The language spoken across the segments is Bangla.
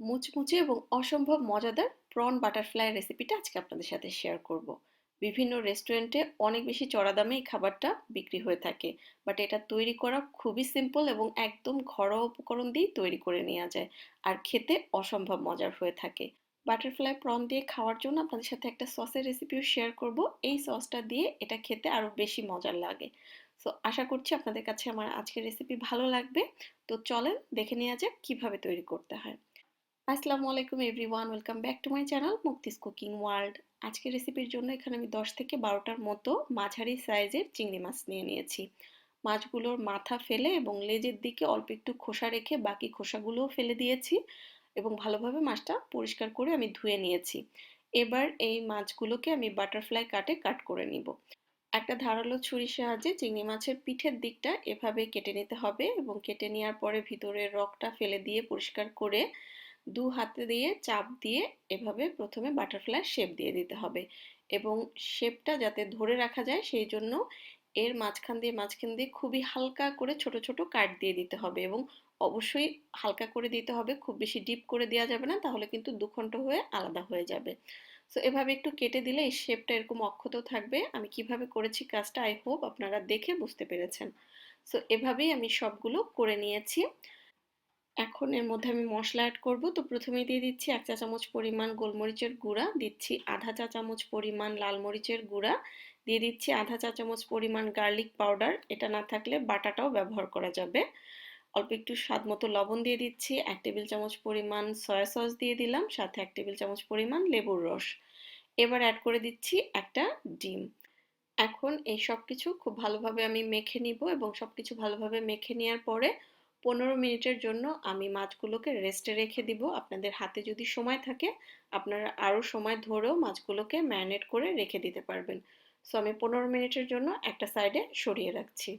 মুচমুচে এবং অসম্ভব মজাদার প্রন বাটারফ্লাই রেসিপিটা আজকে আপনাদের সাথে শেয়ার করব। বিভিন্ন রেস্টুরেন্টে অনেক বেশি চড়া দামে এই খাবারটা বিক্রি হয়ে থাকে, বাট এটা তৈরি করা খুবই সিম্পল এবং একদম ঘরোয়া উপকরণ দিয়েই তৈরি করে নেওয়া যায়। আর খেতে অসম্ভব মজার হয়ে থাকে। বাটারফ্লাই প্রন দিয়ে খাওয়ার জন্য আপনাদের সাথে একটা সসের রেসিপিও শেয়ার করব। এই সসটা দিয়ে এটা খেতে আরো বেশি মজার লাগে। সো আশা করছি আপনাদের কাছে আমার আজকের রেসিপি ভালো লাগবে। তো চলেন দেখে নেওয়া যাক কিভাবে তৈরি করতে হয়। আসসালামু আলাইকুম everyone, welcome back to my channel Mukti's cooking world. আজকের রেসিপির জন্য এখানে আমি 10 থেকে 12টার মতো মাঝারি সাইজের চিংড়ি মাছ নিয়ে নিয়েছি। মাছগুলোর মাথা ফেলে এবং লেজের দিকে অল্প একটু খোসা রেখে বাকি খোসাগুলোও ফেলে দিয়েছি এবং ভালোভাবে মাছটা পরিষ্কার করে আমি ধুয়ে নিয়েছি। এবার এই মাছগুলোকে আমি বাটারফ্লাই কাটে কাট করে নিব। একটা ধারালো ছুরির সাহায্যে চিংড়ি মাছের পিঠের দিকটা এভাবে কেটে নিতে হবে এবং কেটে নেওয়ার পরে ভিতরের রগটা ফেলে দিয়ে পরিষ্কার করে দু হাতে দিয়ে চাপ দিয়ে এভাবে প্রথমে বাটারফ্লাই শেপ দিয়ে দিতে হবে এবং শেপটা যাতে ধরে রাখা যায় সেই জন্য এর মাঝখান দিয়ে খুবই হালকা করে ছোট ছোট কাট দিয়ে দিতে হবে এবং অবশ্যই হালকা করে দিতে হবে, খুব বেশি ডিপ করে দেওয়া যাবে না, তাহলে কিন্তু দুখণ্ড হয়ে আলাদা হয়ে যাবে। সো এভাবে একটু কেটে দিলে এই শেপটা এরকম অক্ষত থাকবে। আমি কিভাবে করেছি কাজটা আই হোপ আপনারা দেখে বুঝতে পেরেছেন। সো এভাবেই আমি সবগুলো করে নিয়েছি। এখন এর মধ্যে আমি মশলা অ্যাড করব। তো প্রথমেই দিয়ে দিচ্ছি 1 চা চামচ পরিমাণ গোলমরিচের গুঁড়া, দিচ্ছি আধা চা চামচ পরিমাণ লাল মরিচের গুঁড়া, দিয়ে দিচ্ছি আধা চা চামচ পরিমাণ গার্লিক পাউডার, এটা না থাকলে বাটাটাও ব্যবহার করা যাবে। অল্প একটু স্বাদ মতো লবণ দিয়ে দিচ্ছি, 1 টেবিল চামচ পরিমাণ সয়া সস দিয়ে দিলাম, সাথে 1 টেবিল চামচ পরিমাণ লেবুর রস। এবার অ্যাড করে দিচ্ছি একটা ডিম। এখন এই সব কিছু খুব ভালোভাবে আমি মেখে নিব এবং সবকিছু ভালোভাবে মেখে নেওয়ার পরে 15 মিনিটের জন্য আমি মাছগুলোকে রেস্টে রেখে দিব। আপনাদের হাতে যদি সময় থাকে আপনারা আরও সময় ধরেও মাছগুলোকে ম্যারিনেট করে রেখে দিতে পারবেন। সো আমি 15 মিনিটের জন্য একটা সাইডে সরিয়ে রাখছি।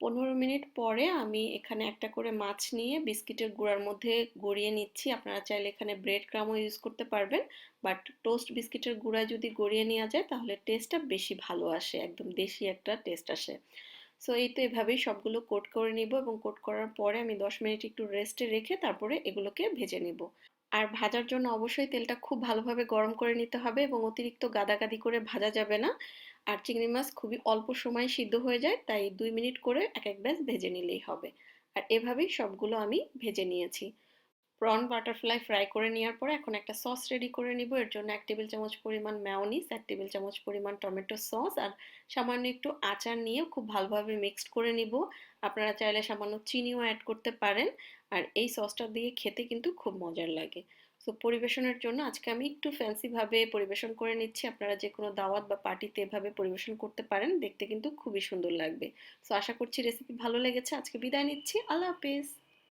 15 মিনিট পরে আমি এখানে একটা করে মাছ নিয়ে বিস্কিটের গুঁড়ার মধ্যে গড়িয়ে নিচ্ছি। আপনারা চাইলে এখানে ব্রেড ক্রামও ইউজ করতে পারবেন, বাট টোস্ট বিস্কিটের গুঁড়ায় যদি গড়িয়ে নেওয়া যায় তাহলে টেস্টটা বেশি ভালো আসে, একদম দেশি একটা টেস্ট আসে। সো এই তো এভাবেই সবগুলো কোট করে নিব এবং কোট করার পরে আমি 10 মিনিট একটু রেস্টে রেখে তারপরে এগুলোকে ভেজে নিব। আর ভাজার জন্য অবশ্যই তেলটা খুব ভালোভাবে গরম করে নিতে হবে এবং অতিরিক্ত গাদাগাদি করে ভাজা যাবে না। আর চিংড়ি মাছ খুবই অল্প সময়ে সিদ্ধ হয়ে যায়, তাই 2 মিনিট করে এক এক ব্যাচ ভেজে নিলেই হবে। আর এভাবেই সবগুলো আমি ভেজে নিয়েছি। প্রন বাটারফ্লাই ফ্রাই করে নেওয়ার পরে এখন একটা সস রেডি করে নিব। এর জন্য 1 টেবিল চামচ পরিমাণ ম্যায়োনিজ, 1 টেবিল চামচ পরিমাণ টমেটো সস আর সামান্য একটু আচার নিয়ে খুব ভালোভাবে মিক্সড করে নিব। আপনারা চাইলে সামান্য চিনিও অ্যাড করতে পারেন। আর এই সসটা দিয়ে খেতে কিন্তু খুব মজার লাগে। সো পরিবেশনের জন্য আজকে আমি একটু ফ্যান্সি ভাবে পরিবেশন করে নিচ্ছি। আপনারা যে কোনো দাওয়াত বা পার্টিতে এভাবে পরিবেশন করতে পারেন, দেখতে কিন্তু খুবই সুন্দর লাগবে। সো আশা করছি রেসিপি ভালো লেগেছে। আজকে বিদায় নিচ্ছি, আল্লাহ হাফেজ।